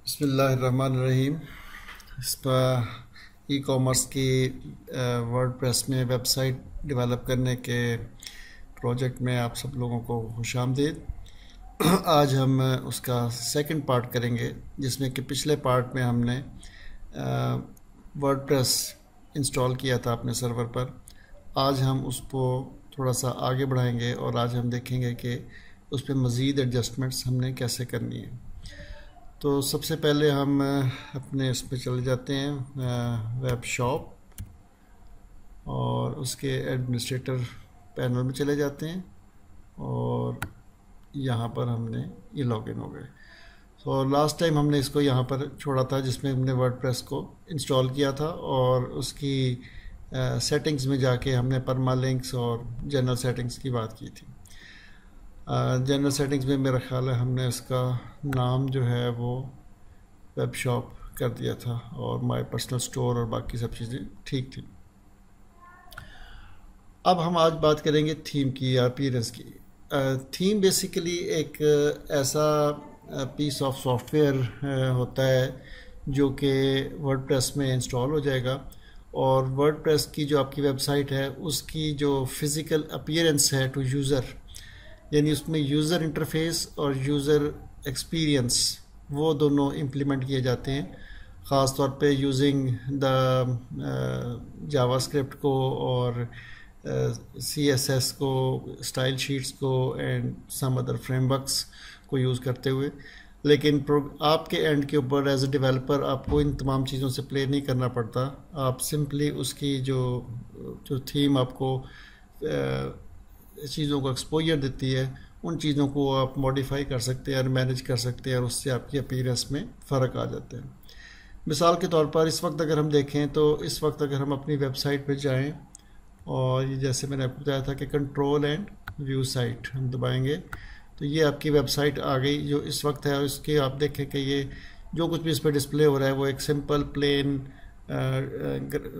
बिस्मिल्लाहिर्रहमानिर्रहीम। इस पर ई कॉमर्स की वर्डप्रेस में वेबसाइट डेवलप करने के प्रोजेक्ट में आप सब लोगों को खुशामदीद। आज हम उसका सेकंड पार्ट करेंगे, जिसमें कि पिछले पार्ट में हमने वर्डप्रेस इंस्टॉल किया था अपने सर्वर पर। आज हम उसको थोड़ा सा आगे बढ़ाएंगे और आज हम देखेंगे कि उस पर मज़ीद एडजस्टमेंट्स हमने कैसे करनी है। तो सबसे पहले हम अपने इस पर चले जाते हैं वेब शॉप, और उसके एडमिनिस्ट्रेटर पैनल में चले जाते हैं और यहाँ पर हमने ये लॉगिन हो गए। तो लास्ट टाइम हमने इसको यहाँ पर छोड़ा था, जिसमें हमने वर्डप्रेस को इंस्टॉल किया था और उसकी सेटिंग्स में जाके हमने परमालिंक्स और जनरल सेटिंग्स की बात की थी। जनरल सेटिंग्स में मेरा ख्याल है हमने इसका नाम जो है वो वेब शॉप कर दिया था और माय पर्सनल स्टोर और बाकी सब चीज़ें ठीक थी। अब हम आज बात करेंगे थीम की या अपीयरेंस की। थीम बेसिकली एक ऐसा पीस ऑफ सॉफ्टवेयर होता है जो कि वर्डप्रेस में इंस्टॉल हो जाएगा, और वर्डप्रेस की जो आपकी वेबसाइट है उसकी जो फिज़िकल अपीयरेंस है टू यूज़र, यानी उसमें यूज़र इंटरफेस और यूज़र एक्सपीरियंस वो दोनों इम्प्लीमेंट किए जाते हैं, ख़ास तौर पे यूजिंग द जावास्क्रिप्ट को और CSS को, स्टाइल शीट्स को एंड सम अदर फ्रेमवर्क्स को यूज़ करते हुए। लेकिन आपके एंड के ऊपर एज ए डेवलपर आपको इन तमाम चीज़ों से प्ले नहीं करना पड़ता। आप सिंपली उसकी जो थीम आपको चीज़ों को एक्सपोजर देती है, उन चीज़ों को आप मॉडिफाई कर सकते हैं और मैनेज कर सकते हैं, और उससे आपकी अपीयरेंस में फ़र्क आ जाता है। मिसाल के तौर पर इस वक्त अगर हम देखें तो इस वक्त अगर हम अपनी वेबसाइट पर जाएं और ये जैसे मैंने आपको बताया था कि कंट्रोल एंड व्यू साइट हम दबाएंगे तो ये आपकी वेबसाइट आ गई जो इस वक्त है। उसके आप देखें कि ये जो कुछ भी इस पर डिस्प्ले हो रहा है वो एक सिंपल प्लेन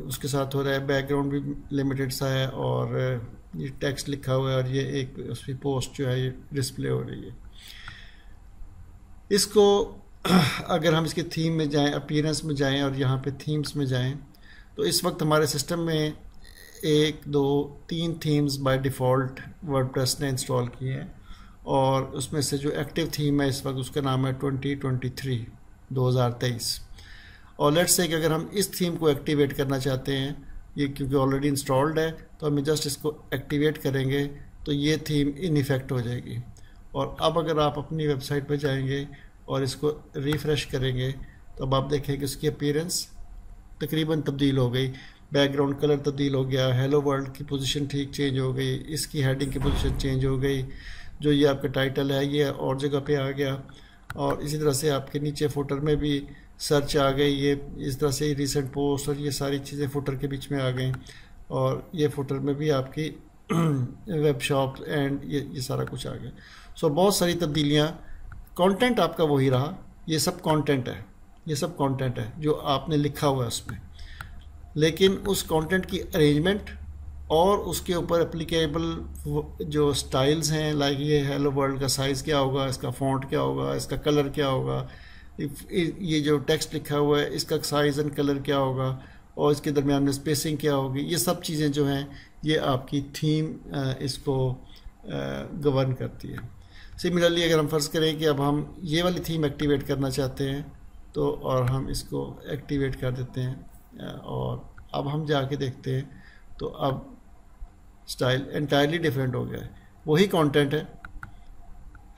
उसके साथ हो रहा है, बैकग्राउंड भी लिमिटेड सा है और ये टेक्स्ट लिखा हुआ है और ये एक उसकी पोस्ट जो है ये डिस्प्ले हो रही है। इसको अगर हम इसके थीम में जाएं, अपीयरेंस में जाएं और यहाँ पे थीम्स में जाएं, तो इस वक्त हमारे सिस्टम में 1, 2, 3 थीम्स बाय डिफ़ॉल्ट वर्डप्रेस ने इंस्टॉल किए हैं, और उसमें से जो एक्टिव थीम है इस वक्त उसका नाम है 2023। और लेट्स से कि अगर हम इस थीम को एक्टिवेट करना चाहते हैं, ये क्योंकि ऑलरेडी इंस्टॉल्ड है तो हम जस्ट इसको एक्टिवेट करेंगे तो ये थीम इन इफेक्ट हो जाएगी। और अब अगर आप अपनी वेबसाइट पर जाएंगे और इसको रिफ़्रेश करेंगे तो अब आप देखें कि उसकी अपीयरेंस तकरीबन तब्दील हो गई, बैकग्राउंड कलर तब्दील हो गया, हेलो वर्ल्ड की पोजीशन ठीक चेंज हो गई, इसकी हेडिंग की पोजीशन चेंज हो गई, जो ये आपका टाइटल है ये और जगह पे आ गया, और इसी तरह से आपके नीचे फुटर में भी सर्च आ गई, ये इस तरह से रिसेंट पोस्ट और ये सारी चीज़ें फुटर के बीच में आ गई, और ये फुटर में भी आपकी वेब शॉप एंड ये सारा कुछ आ गया। सो बहुत सारी तब्दीलियाँ, कंटेंट आपका वही रहा, ये सब कंटेंट है, ये सब कंटेंट है जो आपने लिखा हुआ है उसमें, लेकिन उस कंटेंट की अरेंजमेंट और उसके ऊपर एप्लीकेबल जो स्टाइल्स हैं, लाइक ये हेलो वर्ल्ड का साइज़ क्या होगा, इसका फ़ॉन्ट क्या होगा, इसका कलर क्या होगा, ये जो टेक्स्ट लिखा हुआ है इसका साइज़ एंड कलर क्या होगा, और इसके दरमियान में स्पेसिंग क्या होगी, ये सब चीज़ें जो हैं ये आपकी थीम इसको गवर्न करती है। सिमिलरली अगर हम फ़र्ज़ करें कि अब हम ये वाली थीम एक्टिवेट करना चाहते हैं तो और हम इसको एक्टिवेट कर देते हैं, और अब हम जाके देखते हैं तो अब स्टाइल एंटायरली डिफरेंट हो गया है। वही कंटेंट है,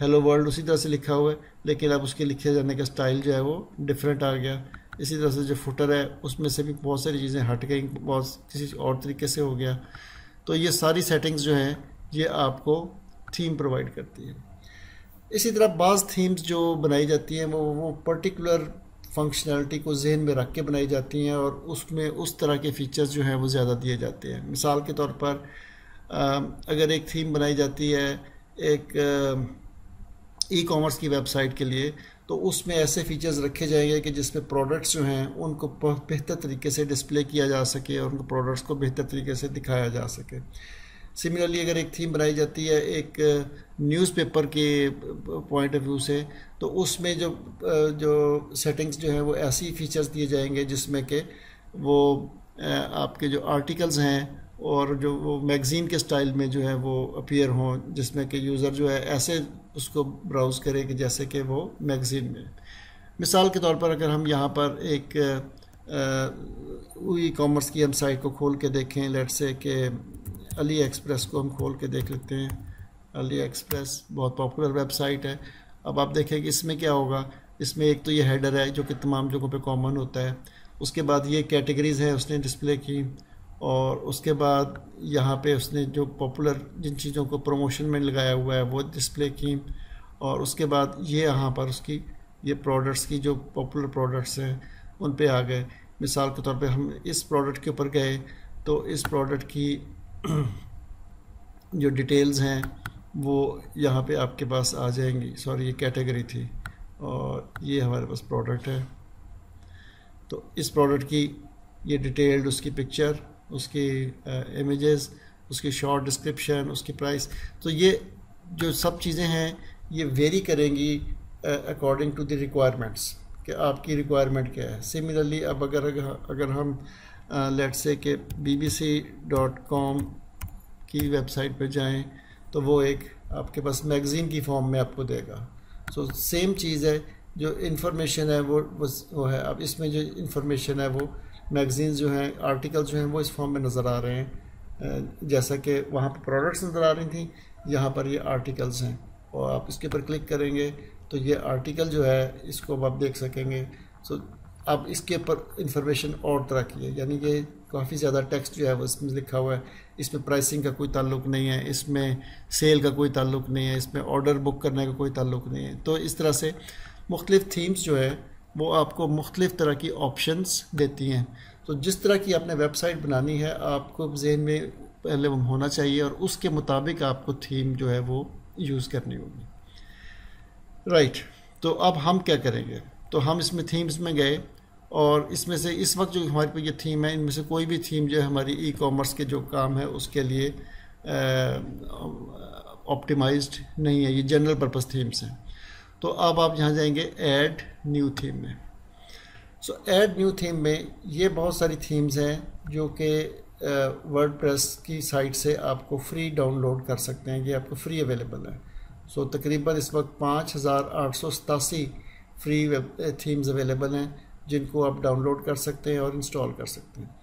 हेलो वर्ल्ड उसी तरह से लिखा हुआ है, लेकिन अब उसके लिखे जाने का स्टाइल जो है वो डिफरेंट आ गया। इसी तरह से जो फुटर है उसमें से भी बहुत सारी चीज़ें हट गई, बहुत किसी और तरीके से हो गया। तो ये सारी सेटिंग्स जो हैं ये आपको थीम प्रोवाइड करती है। इसी तरह बाज़ थीम्स जो बनाई जाती हैं वो पर्टिकुलर फंक्शनैलिटी को जहन में रख के बनाई जाती हैं, और उसमें उस तरह के फ़ीचर्स जो हैं वो ज़्यादा दिए जाते हैं। मिसाल के तौर पर अगर एक थीम बनाई जाती है एक ई कॉमर्स की वेबसाइट के लिए, तो उसमें ऐसे फ़ीचर्स रखे जाएंगे कि जिसमें प्रोडक्ट्स जो हैं उनको बेहतर तरीके से डिस्प्ले किया जा सके और उनको प्रोडक्ट्स को बेहतर तरीके से दिखाया जा सके। सिमिलरली अगर एक थीम बनाई जाती है एक न्यूज़पेपर के पॉइंट ऑफ व्यू से, तो उसमें जो सेटिंग्स जो है वो ऐसी फीचर्स दिए जाएंगे जिसमें कि वो आपके जो आर्टिकल्स हैं और जो वो मैगज़ीन के स्टाइल में जो है वो अपीयर हों, जिसमें कि यूज़र जो है ऐसे उसको ब्राउज़ करे कि जैसे कि वो मैगज़ीन में। मिसाल के तौर पर अगर हम यहाँ पर एक ई कॉमर्स की हम साइट को खोल के देखें, लेट्स से कि अली एक्सप्रेस को हम खोल के देख लेते हैं। अली एक्सप्रेस बहुत पॉपुलर वेबसाइट है। अब आप देखें कि इसमें क्या होगा। इसमें एक तो ये हेडर है जो कि तमाम जगहों पे कॉमन होता है, उसके बाद ये कैटेगरीज़ है उसने डिस्प्ले की, और उसके बाद यहाँ पे उसने जो पॉपुलर जिन चीज़ों को प्रमोशन में लगाया हुआ है वो डिस्प्ले की, और उसके बाद ये यहाँ पर उसकी ये प्रोडक्ट्स की जो पॉपुलर प्रोडक्ट्स हैं उन पे आ गए। मिसाल के तौर पे हम इस प्रोडक्ट के ऊपर गए तो इस प्रोडक्ट की जो डिटेल्स हैं वो यहाँ पे आपके पास आ जाएंगी। सॉरी, ये कैटेगरी थी और ये हमारे पास प्रोडक्ट है। तो इस प्रोडक्ट की ये डिटेल्ड उसकी पिक्चर, उसकी इमेजेस, उसकी शॉर्ट डिस्क्रिप्शन, उसकी प्राइस, तो ये जो सब चीज़ें हैं ये वेरी करेंगी अकॉर्डिंग टू द रिक्वायरमेंट्स कि आपकी रिक्वायरमेंट क्या है। सिमिलरली अब अगर हम लेट्स से कि bbc.com की वेबसाइट पे जाएं तो वो एक आपके पास मैगज़ीन की फॉर्म में आपको देगा। सो सेम चीज़ है, जो इन्फॉर्मेशन है वो है। अब इसमें जो इन्फॉर्मेशन है वो मैगज़ीन जो हैं, आर्टिकल जो हैं वो इस फॉर्म में नज़र आ रहे हैं। जैसा कि वहाँ पर प्रोडक्ट्स नज़र आ रही थी, यहाँ पर ये आर्टिकल्स हैं, और आप इसके ऊपर क्लिक करेंगे तो ये आर्टिकल जो है इसको अब आप देख सकेंगे। सो अब इसके ऊपर इंफॉर्मेशन और तरह की है, यानी कि काफ़ी ज़्यादा टेक्स्ट जो है वो इसमें लिखा हुआ है। इसमें प्राइसिंग का कोई ताल्लुक नहीं है, इसमें सेल का कोई ताल्लुक नहीं है, इसमें ऑर्डर बुक करने का कोई ताल्लुक नहीं है। तो इस तरह से मुख्तलिफ़ थीम्स जो है वो आपको मुख्तलिफ़ तरह की ऑप्शंस देती हैं। तो जिस तरह की आपने वेबसाइट बनानी है आपको जहन में पहले वो होना चाहिए और उसके मुताबिक आपको थीम जो है वो यूज़ करनी होगी। राइट, तो अब हम क्या करेंगे, तो हम इसमें थीम्स में गए और इसमें से इस वक्त जो हमारे पे ये थीम है इनमें से कोई भी थीम जो है हमारी ई कॉमर्स के जो काम है उसके लिए ऑप्टिमाइज्ड नहीं है, ये जनरल पर्पस थीम्स हैं। तो अब आप यहाँ जाएंगे ऐड न्यू थीम में। सो ऐड न्यू थीम में ये बहुत सारी थीम्स हैं जो कि वर्डप्रेस की साइट से आपको फ्री डाउनलोड कर सकते हैं, ये आपको फ्री अवेलेबल है। सो तकरीबन इस वक्त 5887 फ्री थीम्स अवेलेबल हैं जिनको आप डाउनलोड कर सकते हैं और इंस्टॉल कर सकते हैं।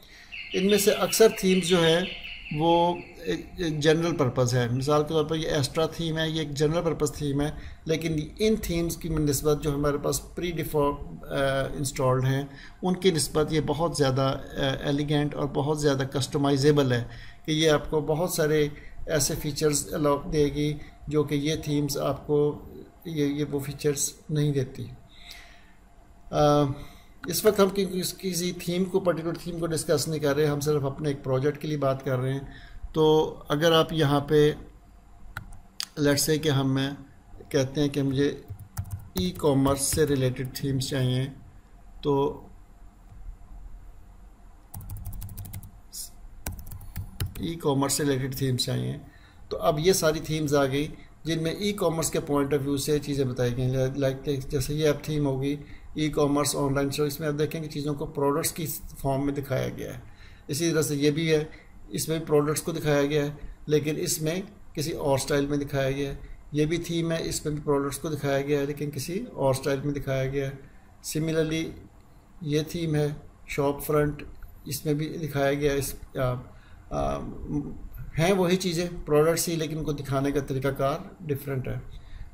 इनमें से अक्सर थीम्स जो है वो जनरल पर्पस है। मिसाल के तौर पर ये एस्ट्रा थीम है, ये एक जनरल पर्पस थीम है, लेकिन इन थीम्स की निस्बत जो हमारे पास प्री डिफ़ॉल्ट इंस्टॉल्ड हैं उनकी निस्बत ये बहुत ज़्यादा एलिगेंट और बहुत ज़्यादा कस्टमाइजेबल है कि ये आपको बहुत सारे ऐसे फीचर्स अलाउ देगी जो कि ये थीम्स आपको ये वो फीचर्स नहीं देती। इस वक्त हम किसी थीम को पर्टिकुलर थीम को डिस्कस नहीं कर रहे, हम सिर्फ अपने एक प्रोजेक्ट के लिए बात कर रहे हैं। तो अगर आप यहाँ पे लेट्स से कि हम कहते हैं कि मुझे ई कॉमर्स से रिलेटेड थीम्स चाहिए, तो ई कॉमर्स से रिलेटेड थीम्स चाहिए, तो अब ये सारी थीम्स आ गई जिनमें ई कॉमर्स के पॉइंट ऑफ व्यू से चीज़ें बताई गई। लाइक जैसे ये अब थीम होगी ई कॉमर्स ऑनलाइन शो, इसमें आप देखेंगे चीज़ों को प्रोडक्ट्स की फॉर्म में दिखाया गया है। इसी तरह से ये भी है, इसमें भी प्रोडक्ट्स को दिखाया गया है लेकिन इसमें किसी और स्टाइल में दिखाया गया है। ये भी थीम है, इसमें भी प्रोडक्ट्स को दिखाया गया है लेकिन किसी और स्टाइल में दिखाया गया है। सिमिलरली ये थीम है शॉप फ्रंट, इसमें भी दिखाया गया है। हैं वही चीज़ें प्रोडक्ट्स ही, लेकिन उनको दिखाने का तरीक़ाकार डिफरेंट है।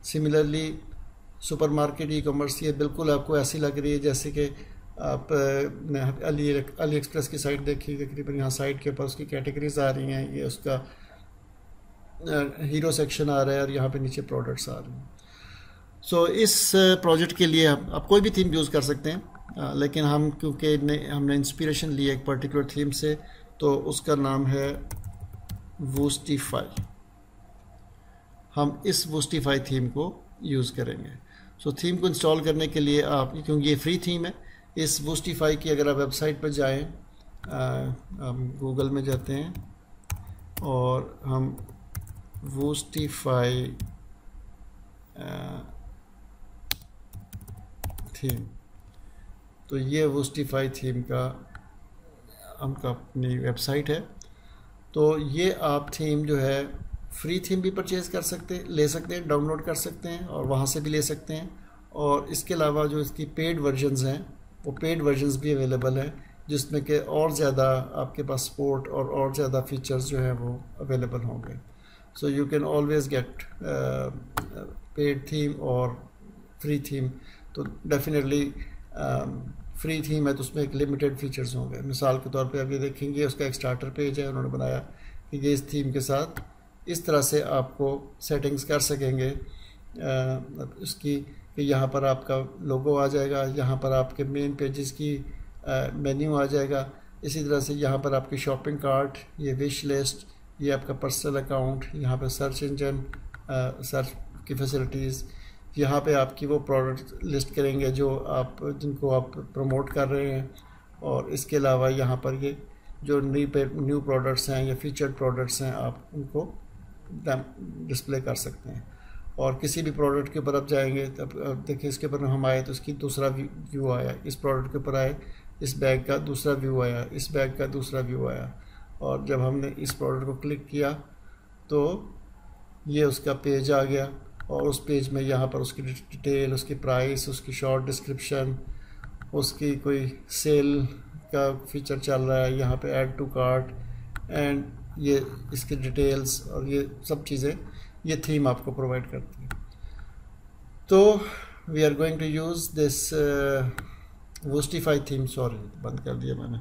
सिमिलरली सुपरमार्केट ई कॉमर्स, ये बिल्कुल आपको ऐसी लग रही है जैसे कि आप अली एक्सप्रेस की साइट देखिए, तकरीबन यहाँ साइट के ऊपर उसकी कैटेगरीज आ रही हैं, ये उसका हीरो सेक्शन आ रहा है और यहाँ पे नीचे प्रोडक्ट्स आ रहे हैं। सो इस प्रोजेक्ट के लिए आप कोई भी थीम यूज़ कर सकते हैं, लेकिन हम क्योंकि हमने इंस्पिरेशन ली एक पर्टिकुलर थीम से, तो उसका नाम है वूस्टिफाई। हम इस वूस्टिफाई थीम को यूज़ करेंगे। सो थीम को इंस्टॉल करने के लिए आप, क्योंकि ये फ्री थीम है, इस वूस्टिफाई की अगर आप वेबसाइट पर जाएं, हम गूगल में जाते हैं, और हम वूस्टिफाई थीम, तो ये वूस्टिफाई थीम का हमका अपनी वेबसाइट है। तो ये आप थीम जो है फ्री थीम भी परचेज़ कर सकते हैं, ले सकते हैं, डाउनलोड कर सकते हैं और वहाँ से भी ले सकते हैं। और इसके अलावा जो इसकी पेड वर्जन्स हैं वो पेड वर्जन्स भी अवेलेबल हैं, जिसमें कि और ज़्यादा आपके पास सपोर्ट और ज़्यादा फीचर्स जो हैं वो अवेलेबल होंगे। So you can always get paid theme और फ्री थीम। तो डेफिनेटली फ्री थीम है तो उसमें एक लिमिटेड फीचर्स होंगे। मिसाल के तौर पे आप ये देखेंगे उसका एक स्टार्टर पेज है, उन्होंने बनाया कि ये इस थीम के साथ इस तरह से आपको सेटिंग्स कर सकेंगे उसकी, कि यहाँ पर आपका लोगो आ जाएगा, यहाँ पर आपके मेन पेजेस की मेन्यू आ जाएगा, इसी तरह से यहाँ पर आपकी शॉपिंग कार्ट, ये विश लिस्ट, ये आपका पर्सनल अकाउंट, यहाँ पर सर्च इंजन, सर्च की फैसिलिटीज़, यहाँ पे आपकी वो प्रोडक्ट लिस्ट करेंगे जिनको आप प्रमोट कर रहे हैं। और इसके अलावा यहाँ पर ये जो न्यू प्रोडक्ट्स हैं या फीचर्ड प्रोडक्ट्स हैं आप उनको डिस्प्ले कर सकते हैं। और किसी भी प्रोडक्ट के ऊपर आप जाएंगे तब देखिए इसके ऊपर हम आए तो इसकी दूसरा व्यू आया, इस प्रोडक्ट के ऊपर आए इस बैग का दूसरा व्यू आया, इस बैग का दूसरा व्यू आया। और जब हमने इस प्रोडक्ट को क्लिक किया तो ये उसका पेज आ गया और उस पेज में यहाँ पर उसकी डिटेल, उसकी प्राइस, उसकी शॉर्ट डिस्क्रिप्शन, उसकी कोई सेल का फीचर चल रहा है, यहाँ पे ऐड टू कार्ट एंड ये इसकी डिटेल्स और ये सब चीज़ें ये थीम आपको प्रोवाइड करती है। तो we are going to use this Woostify theme, sorry बंद कर दिया मैंने,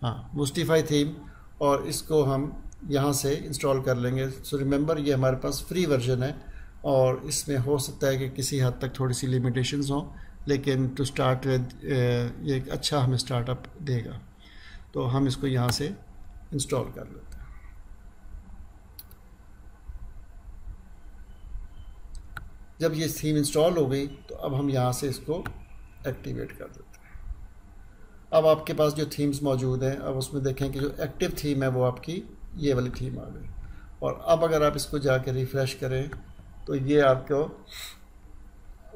हाँ वूस्टिफाई थीम, और इसको हम यहाँ से इंस्टॉल कर लेंगे। सो रिमेंबर ये हमारे पास फ्री वर्जन है और इसमें हो सकता है कि किसी हद तक थोड़ी सी लिमिटेशंस हों, लेकिन टू स्टार्ट विद ये एक अच्छा हमें स्टार्टअप देगा। तो हम इसको यहाँ से इंस्टॉल कर लेते हैं। जब ये थीम इंस्टॉल हो गई तो अब हम यहाँ से इसको एक्टिवेट कर देते हैं। अब आपके पास जो थीम्स मौजूद हैं, अब उसमें देखें कि जो एक्टिव थीम है वो आपकी ये वाली थीम आ गई। और अब अगर आप इसको जाके रिफ़्रेश करें तो ये आपको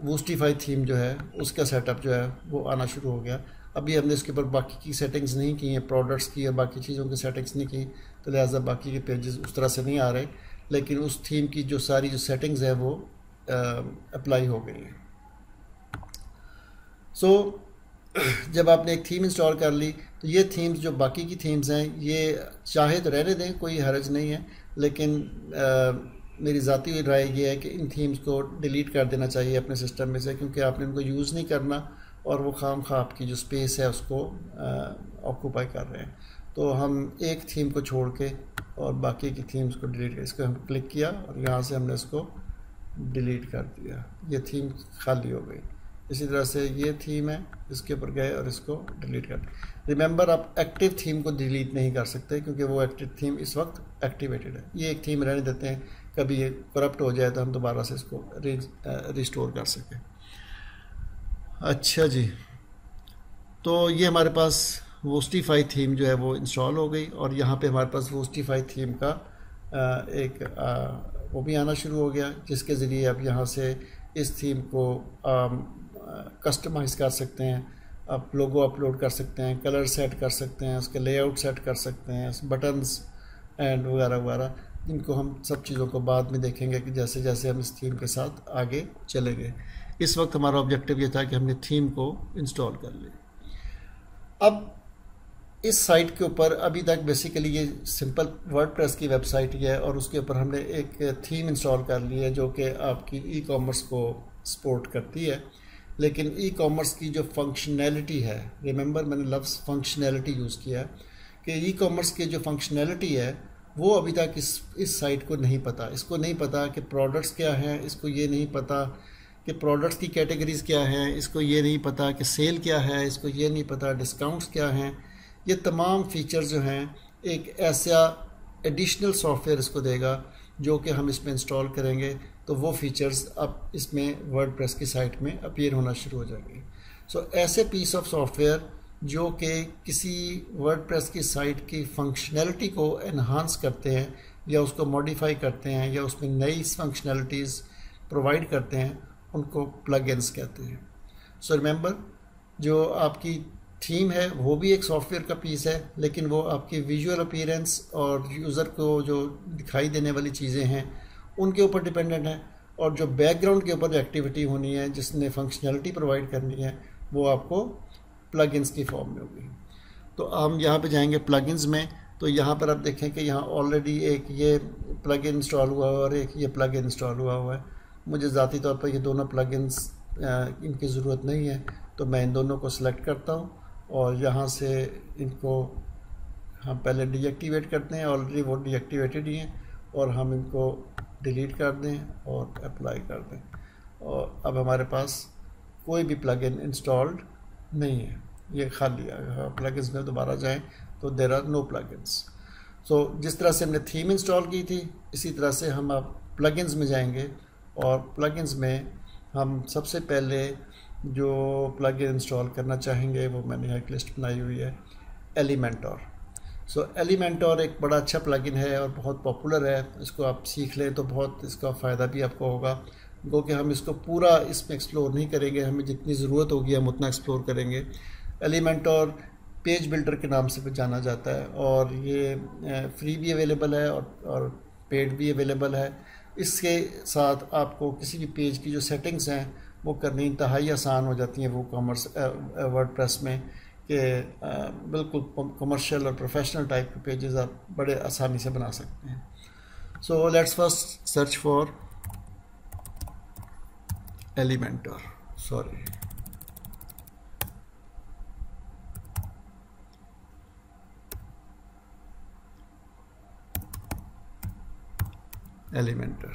वूस्टिफाई थीम जो है उसका सेटअप जो है वो आना शुरू हो गया। अभी हमने इसके ऊपर बाकी की सेटिंग्स नहीं की हैं, प्रोडक्ट्स की और बाकी चीज़ों की सेटिंग्स नहीं की, तो लिहाजा बाकी के पेजेस उस तरह से नहीं आ रहे, लेकिन उस थीम की जो सारी जो सेटिंग्स है वो अप्लाई हो गई है। सो जब आपने एक थीम इंस्टॉल कर ली तो ये थीम्स जो बाकी की थीम्स हैं ये चाहे तो रहने दें, कोई हर्ज नहीं है, लेकिन मेरी ज़ाती राय ये है कि इन थीम्स को डिलीट कर देना चाहिए अपने सिस्टम में से, क्योंकि आपने इनको यूज़ नहीं करना और वो खाम खा आपकी जो स्पेस है उसको ऑक्यूपाई कर रहे हैं। तो हम एक थीम को छोड़ के और बाकी की थीम्स को डिलीट कर, इसको हम क्लिक किया और यहाँ से हमने इसको डिलीट कर दिया, ये थीम खाली हो गई। इसी तरह से ये थीम है, इसके ऊपर गए और इसको डिलीट कर दिया। रिमेंबर आप एक्टिव थीम को डिलीट नहीं कर सकते क्योंकि वो एक्टिव थीम इस वक्त एक्टिवेटेड है। ये एक थीम रहने देते हैं, कभी ये करप्ट हो जाए तो हम दोबारा से इसको रिस्टोर कर सकें। अच्छा जी, तो ये हमारे पास वूस्टिफाई थीम जो है वो इंस्टॉल हो गई और यहाँ पे हमारे पास वूस्टिफाई थीम का वो भी आना शुरू हो गया, जिसके ज़रिए आप यहाँ से इस थीम को कस्टमाइज़ कर सकते हैं, आप लोगो अपलोड कर सकते हैं, कलर सेट कर सकते हैं, उसके लेआउट सेट कर सकते हैं, बटन्स एंड वगैरह वगैरह, जिनको हम सब चीज़ों को बाद में देखेंगे कि जैसे जैसे हम इस थीम के साथ आगे चलेंगे। इस वक्त हमारा ऑब्जेक्टिव ये था कि हमने थीम को इंस्टॉल कर लिया। अब इस साइट के ऊपर अभी तक बेसिकली ये सिंपल वर्डप्रेस की वेबसाइट ही है और उसके ऊपर हमने एक थीम इंस्टॉल कर ली है जो कि आपकी ई कॉमर्स को सपोर्ट करती है, लेकिन ई कॉमर्स की जो फंक्शनैलिटी है, रिमेंबर मैंने लफ्ज़ फंक्शनैलिटी यूज़ किया कि ई कॉमर्स की जो फंक्शनैलिटी है वो अभी तक इस साइट को नहीं पता। इसको नहीं पता कि प्रोडक्ट्स क्या हैं, इसको ये नहीं पता कि प्रोडक्ट्स की कैटेगरीज़ क्या हैं, इसको ये नहीं पता कि सेल क्या है, इसको ये नहीं पता डिस्काउंट्स क्या हैं। ये तमाम फीचर्स जो हैं एक ऐसा एडिशनल सॉफ्टवेयर इसको देगा जो कि हम इसमें इंस्टॉल करेंगे तो वो फीचर्स अब इसमें वर्डप्रेस की साइट में अपीयर होना शुरू हो जाएंगे। सो ऐसे पीस ऑफ सॉफ्टवेयर जो कि किसी वर्डप्रेस की साइट की फंक्शनैलिटी को एनहांस करते हैं या उसको मॉडिफाई करते हैं या उसमें नई फंक्शनलिटीज़ प्रोवाइड करते हैं, उनको प्लगइन्स कहते हैं। सो रिमेंबर, जो आपकी थीम है वो भी एक सॉफ्टवेयर का पीस है, लेकिन वो आपकी विजुअल अपीयरेंस और यूज़र को जो दिखाई देने वाली चीज़ें हैं उनके ऊपर डिपेंडेंट है, और जो बैकग्राउंड के ऊपर एक्टिविटी होनी है जिसने फंक्शनैलिटी प्रोवाइड करनी है वो आपको प्लगइन्स की फॉर्म में होगी। तो हम यहाँ पे जाएंगे प्लगइन्स में, तो यहाँ पर आप देखें कि यहाँ ऑलरेडी एक ये प्लगइन इंस्टॉल हुआ है और एक ये प्लगइन इंस्टॉल हुआ है। मुझे ज़ाती तौर पर ये दोनों प्लगइन्स इनकी ज़रूरत नहीं है, तो मैं इन दोनों को सिलेक्ट करता हूँ और यहाँ से इनको हम पहले डीएक्टिवेट करते हैं, ऑलरेडी वो डीएक्टिवेटेड ही हैं, और हम इनको डिलीट कर दें और अप्लाई कर दें, और अब हमारे पास कोई भी प्लगइन इंस्टॉल्ड नहीं है, ये खाली है। अगर प्लगइन्स में दोबारा जाएं तो देयर आर नो प्लगइन्स। सो जिस तरह से हमने थीम इंस्टॉल की थी इसी तरह से हम अब प्लगइन्स में जाएंगे, और प्लगइन्स में हम सबसे पहले जो प्लगइन इंस्टॉल करना चाहेंगे वो मैंने एक लिस्ट बनाई हुई है, एलिमेंटोर। सो एलिमेंटोर एक बड़ा अच्छा प्लगइन है और बहुत पॉपुलर है, इसको आप सीख लें तो बहुत इसका फ़ायदा भी आपको होगा। गो कि हम इसको पूरा इसमें एक्सप्लोर नहीं करेंगे, हमें जितनी ज़रूरत होगी हम उतना एक्सप्लोर करेंगे। एलिमेंटोर पेज बिल्डर के नाम से जाना जाता है, और ये फ्री भी अवेलेबल है और पेड भी अवेलेबल है। इसके साथ आपको किसी भी पेज की जो सेटिंग्स हैं वो करनी इंतहाई आसान हो जाती हैं वो कॉमर्स वर्डप्रेस में, कि बिल्कुल कमर्शियल और प्रोफेशनल टाइप के पेजेस आप बड़े आसानी से बना सकते हैं। So let's first search for Elementor, sorry Elementor.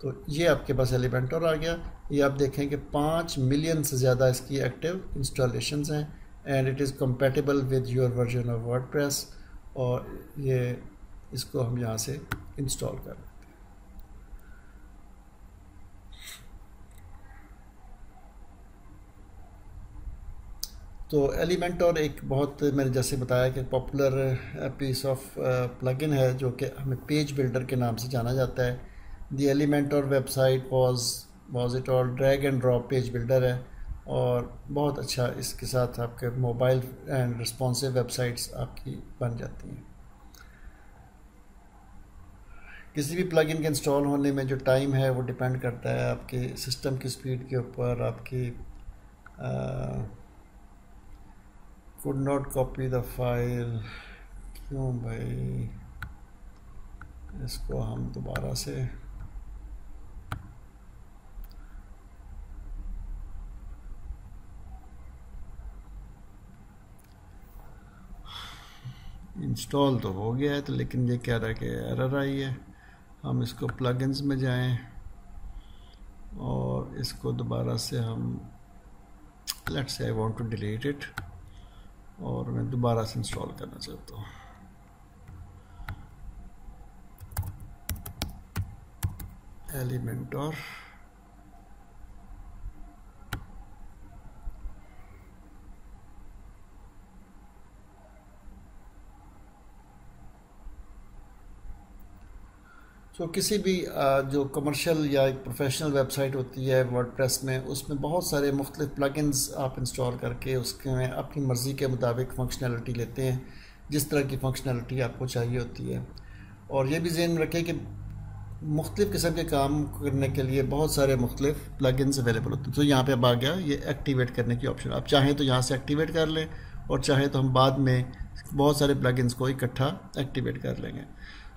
तो ये आपके पास एलिमेंटर आ गया। ये आप देखें कि 5 मिलियन से ज़्यादा इसकी एक्टिव इंस्टॉलेशंस हैं, and it is compatible with your version of WordPress, और ये इसको हम यहाँ से इंस्टॉल कर लेते हैं। तो एलिमेंटोर एक बहुत, मैंने जैसे बताया कि पॉपुलर पीस ऑफ प्लगइन है जो कि हमें पेज बिल्डर के नाम से जाना जाता है। The Elementor website was it all drag and drop page builder है, और बहुत अच्छा इसके साथ आपके मोबाइल एंड रिस्पॉन्सिव वेबसाइट्स आपकी बन जाती हैं। किसी भी प्लगइन के इंस्टॉल होने में जो टाइम है वो डिपेंड करता है आपके सिस्टम की स्पीड के ऊपर, आपकी could not copy the file। क्यों भाई, इसको हम दोबारा से इंस्टॉल तो हो गया है, तो लेकिन ये कह रहा है कि एरर आई है। हम इसको प्लगइन्स में जाएं और इसको दोबारा से हम let's say I want to delete it, और मैं दोबारा से इंस्टॉल करना चाहता हूँ। एलिमेंटोर, सो किसी भी जो कमर्शियल या एक प्रोफेशनल वेबसाइट होती है वर्डप्रेस में, उसमें बहुत सारे मुख्तलिफ प्लगइन्स आप इंस्टॉल करके उसके में अपनी मर्ज़ी के मुताबिक फ़ंक्शनैलिटी लेते हैं, जिस तरह की फ़ंक्शनैलिटी आपको चाहिए होती है। और ये भी ज़हन में रखें कि मुख्तलिफ़ किस्म के काम करने के लिए बहुत सारे मुख्तलिफ प्लगइन्स अवेलेबल होते हैं। तो यहाँ पे अब आ गया ये एक्टिवेट करने की ऑप्शन, आप चाहें तो यहाँ से एक्टिवेट कर लें, और चाहे तो हम बाद में बहुत सारे प्लगइन्स को इकट्ठा एक्टिवेट कर लेंगे।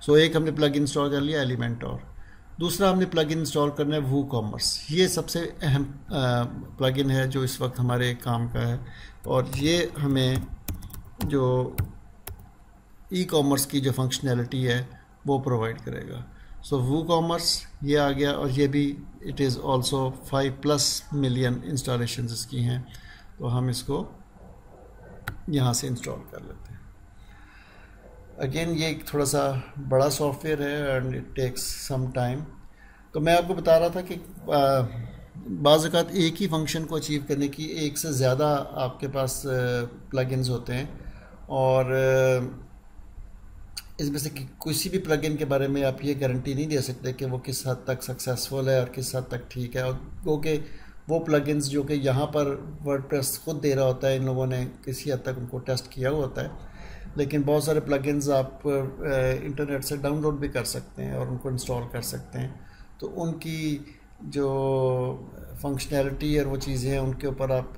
सो एक हमने प्लगइन इंस्टॉल कर लिया एलिमेंटोर, दूसरा हमने प्लगइन इंस्टॉल करना है वूकॉमर्स। ये सबसे अहम प्लगइन है जो इस वक्त हमारे काम का है, और ये हमें जो ई कॉमर्स की जो फंक्शनैलिटी है वो प्रोवाइड करेगा। सो वूकॉमर्स ये आ गया, और ये भी it is also 5+ million installations इसकी हैं, तो हम इसको यहाँ से इंस्टॉल कर लेते हैं। अगेन ये एक थोड़ा सा बड़ा सॉफ्टवेयर है and it takes some time. तो मैं आपको बता रहा था कि बाज़ औक़ात एक ही फंक्शन को अचीव करने की एक से ज़्यादा आपके पास प्लगइन्स होते हैं, और इसमें से किसी भी प्लगइन के बारे में आप ये गारंटी नहीं दे सकते कि वो किस हद तक सक्सेसफुल है और किस हद तक ठीक है, और क्योंकि वो प्लगइन्स जो कि यहाँ पर वर्डप्रेस खुद दे रहा होता है, इन लोगों ने किसी हद तक उनको टेस्ट किया हुआ होता है, लेकिन बहुत सारे प्लगइन्स आप इंटरनेट से डाउनलोड भी कर सकते हैं और उनको इंस्टॉल कर सकते हैं। तो उनकी जो फंक्शनैलिटी और वो चीज़ें हैं उनके ऊपर आप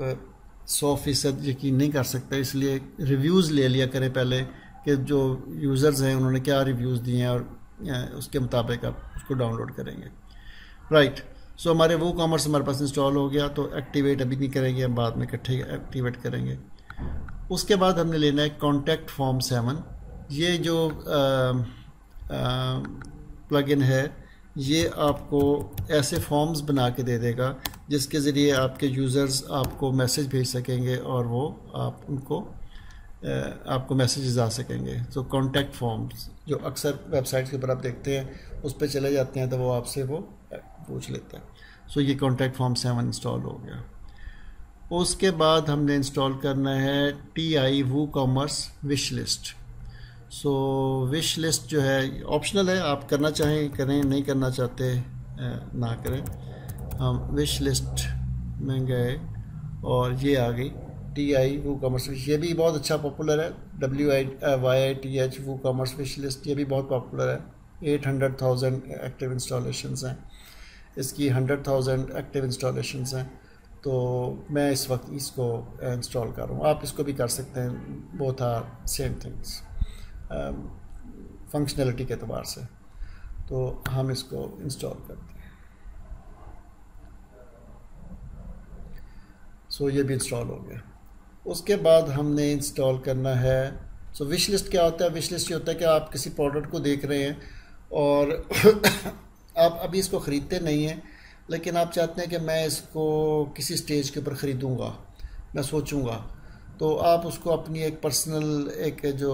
100% यकीन नहीं कर सकते, इसलिए रिव्यूज़ ले लिया करें पहले कि जो यूज़र्स हैं उन्होंने क्या रिव्यूज़ दिए हैं, और उसके मुताबिक आप उसको डाउनलोड करेंगे। राइट, सो हमारे वो कॉमर्स हमारे पास इंस्टॉल हो गया, तो एक्टिवेट अभी नहीं करेंगे, हम बाद में इकट्ठे एक्टिवेट करेंगे। उसके बाद हमने लेना है कॉन्टैक्ट फॉर्म 7। ये जो प्लगइन है ये आपको ऐसे फॉर्म्स बना के दे देगा जिसके ज़रिए आपके यूज़र्स आपको मैसेज भेज सकेंगे और वो आप उनको आपको मैसेजेस आ सकेंगे। तो कॉन्टैक्ट फॉर्म्स जो अक्सर वेबसाइट्स के ऊपर आप देखते हैं उस पर चले जाते हैं तो वो आपसे वो पूछ लेता है। सो ये कॉन्टैक्ट फॉर्म 7 इंस्टॉल हो गया। उसके बाद हमने इंस्टॉल करना है TI WooCommerce wish list. So wish list जो है ऑप्शनल है, आप करना चाहें करें, नहीं करना चाहते ना करें। हम विश लिस्ट में गए और ये आ गई TI WooCommerce। ये भी बहुत अच्छा पॉपुलर है, WYITH WooCommerce विश लिस्ट, ये भी बहुत पॉपुलर है। 800,000 एक्टिव इंस्टॉलेशंस हैं इसकी, 100,000 एक्टिव इंस्टॉलेशंस हैं। तो मैं इस वक्त इसको इंस्टॉल कर रहा हूँ, आप इसको भी कर सकते हैं, both are same things functionality के अतबार से। तो हम इसको इंस्टॉल करते हैं। सो ये भी इंस्टॉल हो गया। उसके बाद हमने इंस्टॉल करना है, सो विश लिस्ट क्या होता है? विश लिस्ट ये होता है कि आप किसी प्रोडक्ट को देख रहे हैं और आप अभी इसको ख़रीदते नहीं हैं, लेकिन आप चाहते हैं कि मैं इसको किसी स्टेज के ऊपर ख़रीदूँगा, मैं सोचूँगा, तो आप उसको अपनी एक पर्सनल एक जो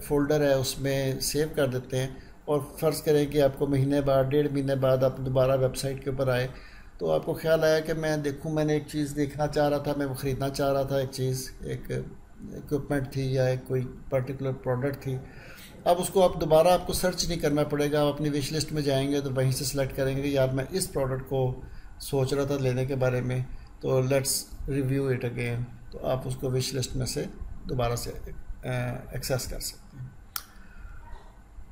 फ़ोल्डर है उसमें सेव कर देते हैं। और फ़र्ज़ करें कि आपको महीने बाद 1.5 महीने बाद आप दोबारा वेबसाइट के ऊपर आए, तो आपको ख्याल आया कि मैं देखूं, मैंने एक चीज़ देखना चाह रहा था, मैं वो ख़रीदना चाह रहा था, एक चीज़, एक इक्विपमेंट थी या एक कोई पर्टिकुलर प्रोडक्ट थी। अब उसको आप दोबारा आपको सर्च नहीं करना पड़ेगा, आप अपनी विश लिस्ट में जाएंगे तो वहीं से सिलेक्ट करेंगे कि यार मैं इस प्रोडक्ट को सोच रहा था लेने के बारे में, तो लेट्स रिव्यू इट अगेन। तो आप उसको विश लिस्ट में से दोबारा से एक्सेस कर सकते हैं।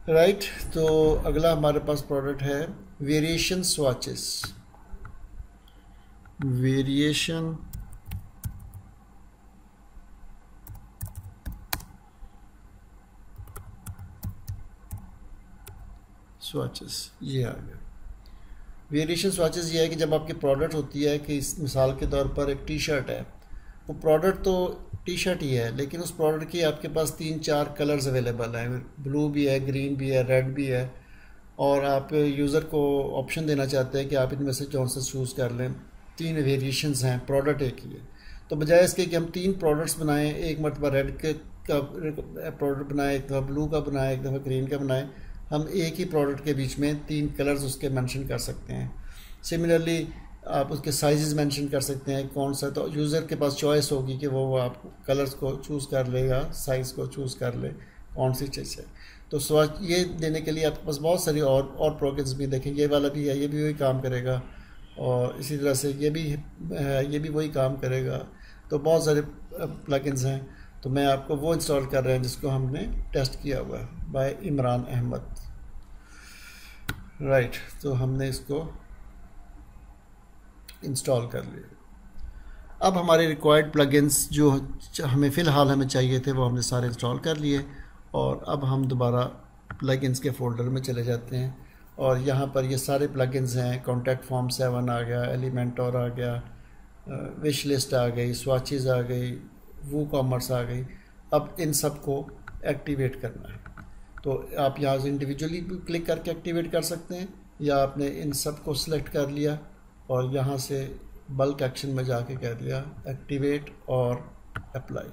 राइट, तो अगला हमारे पास प्रोडक्ट है वेरिएशन स्वॉचेस। वेरिएशन स्वॉचेस, ये आ गया। वेरिएशन स्वॉचेस ये है कि जब आपकी प्रोडक्ट होती है कि इस मिसाल के तौर पर एक टी शर्ट है, वो प्रोडक्ट तो टी शर्ट ही है, लेकिन उस प्रोडक्ट की आपके पास 3-4 कलर्स अवेलेबल हैं, ब्लू भी है, ग्रीन भी है, रेड भी है, और आप यूज़र को ऑप्शन देना चाहते हैं कि आप इनमें से कौन सा चूज़ कर लें। 3 वेरिएशंस हैं, प्रोडक्ट एक ही है। तो बजाय इसके कि हम 3 प्रोडक्ट्स बनाएं, एक मरतबा रेड का प्रोडक्ट बनाएं, एक दफ़ा ब्लू का बनाएं, एक दफ़ा ग्रीन का बनाएं, हम एक ही प्रोडक्ट के बीच में 3 कलर्स उसके मेंशन कर सकते हैं। सिमिलरली आप उसके साइजेस मेंशन कर सकते हैं कौन सा, तो यूज़र के पास चॉइस होगी कि वो आप कलर्स को चूज़ कर ले या साइज़ को चूज़ कर ले कौन सी चीज़ है। तो स्वॉच ये देने के लिए आपके पास बहुत सारी और प्रोडक्ट्स भी देखें, ये वाला भी है, ये भी वही काम करेगा, और इसी तरह से ये भी वही काम करेगा। तो बहुत सारे प्लगइन्स हैं, तो मैं आपको वो इंस्टॉल कर रहे हैं जिसको हमने टेस्ट किया हुआ है बाय इमरान अहमद। राइट, तो हमने इसको इंस्टॉल कर लिया। अब हमारे रिक्वायर्ड प्लगइन्स जो हमें फ़िलहाल चाहिए थे वो हमने सारे इंस्टॉल कर लिए, और अब हम दोबारा प्लगइन्स के फ़ोल्डर में चले जाते हैं, और यहाँ पर ये सारे प्लगइन्स हैं। कॉन्टैक्ट फॉर्म 7 आ गया, एलिमेंटोर आ गया, विश लिस्ट आ गई, स्वॉचेस आ गई, WooCommerce आ गई। अब इन सब को एक्टिवेट करना है, तो आप यहाँ से इंडिविजुअली भी क्लिक करके एक्टिवेट कर सकते हैं, या आपने इन सब को सिलेक्ट कर लिया और यहाँ से बल्क एक्शन में जाके कह दिया एक्टिवेट और अप्लाई।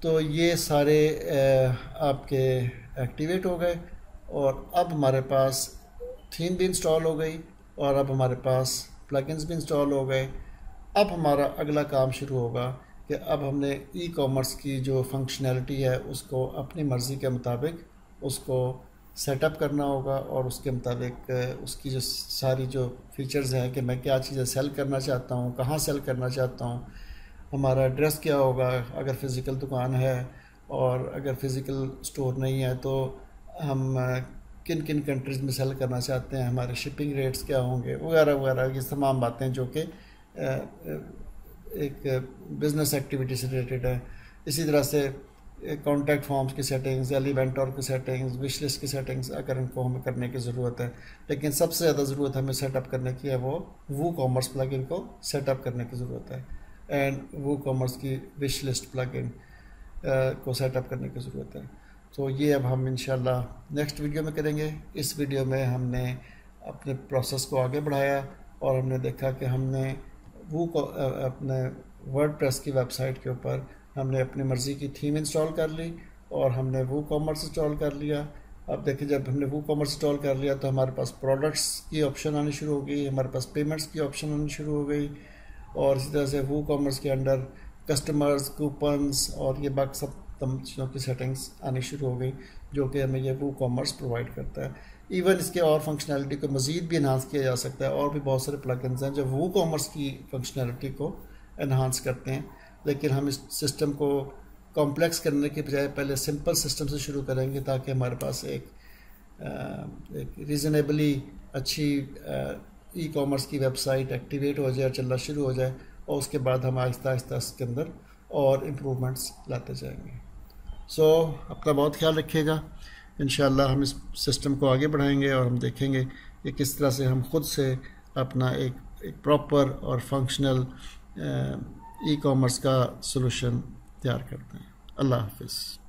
तो ये सारे आपके एक्टिवेट हो गए, और अब हमारे पास थीम भी इंस्टॉल हो गई, और अब हमारे पास प्लगइन्स भी इंस्टॉल हो गए। अब हमारा अगला काम शुरू होगा कि अब हमने ई कॉमर्स की जो फंक्शनैलिटी है उसको अपनी मर्ज़ी के मुताबिक उसको सेटअप करना होगा, और उसके मुताबिक उसकी जो सारी जो फीचर्स हैं कि मैं क्या चीज़ें सेल करना चाहता हूँ, कहाँ सेल करना चाहता हूँ, हमारा एड्रेस क्या होगा अगर फ़िज़िकल दुकान है, और अगर फ़िज़िकल स्टोर नहीं है तो हम किन किन कंट्रीज़ में सेल करना चाहते हैं, हमारे शिपिंग रेट्स क्या होंगे, वगैरह वगैरह, ये तमाम बातें जो कि एक बिज़नेस एक्टिविटी से रिलेटेड है। इसी तरह से कॉन्टैक्ट फॉर्म्स की सेटिंग्स, एलिमेंटर की सेटिंग्स, विश लिस्ट की सेटिंग्स अगर इनको हमें करने की ज़रूरत है, लेकिन सबसे ज़्यादा ज़रूरत हमें सेटअप करने की है वो वूकॉमर्स प्लगइन को सेटअप करने की ज़रूरत है, एंड वूकॉमर्स की विश लिस्ट प्लगइन को सेटअप करने की ज़रूरत है। तो ये अब हम इंशाल्लाह नेक्स्ट वीडियो में करेंगे। इस वीडियो में हमने अपने प्रोसेस को आगे बढ़ाया और हमने देखा कि हमने अपने वर्डप्रेस की वेबसाइट के ऊपर हमने अपनी मर्ज़ी की थीम इंस्टॉल कर ली और हमने वूकॉमर्स इंस्टॉल कर लिया। अब देखिए, जब हमने वूकॉमर्स इंस्टॉल कर लिया तो हमारे पास प्रोडक्ट्स की ऑप्शन आनी शुरू हो गई, हमारे पास पेमेंट्स की ऑप्शन आनी शुरू हो गई, और इसी तरह से वूकॉमर्स के अंडर कस्टमर्स, कूपन्स और ये बाकी सब चीज़ों की सेटिंग्स आनी शुरू हो गई, जो कि हमें ये वूकॉमर्स प्रोवाइड करता है। इवन इसके और फंक्शनैलिटी को मज़ीद भी इन्हांस किया जा सकता है, और भी बहुत सारे प्लगइन्स हैं जो वूकॉमर्स की फंक्शनैलिटी को इन्हांस करते हैं। लेकिन हम इस सिस्टम को कॉम्प्लेक्स करने के बजाय पहले सिंपल सिस्टम से शुरू करेंगे, ताकि हमारे पास एक रीज़नेबली अच्छी ई कॉमर्स की वेबसाइट एक्टिवेट हो जाए, चलना शुरू हो जाए, और उसके बाद हम आहिस्ता आहिस्ता इसके अंदर और इम्प्रूवमेंट्स लाते जाएंगे। सो अपना बहुत ख्याल रखिएगा। इंशाल्लाह हम इस सिस्टम को आगे बढ़ाएंगे और हम देखेंगे कि किस तरह से हम ख़ुद से अपना एक प्रॉपर और फंक्शनल ई कॉमर्स का सलूशन तैयार करते हैं। अल्लाह हाफ़िज़।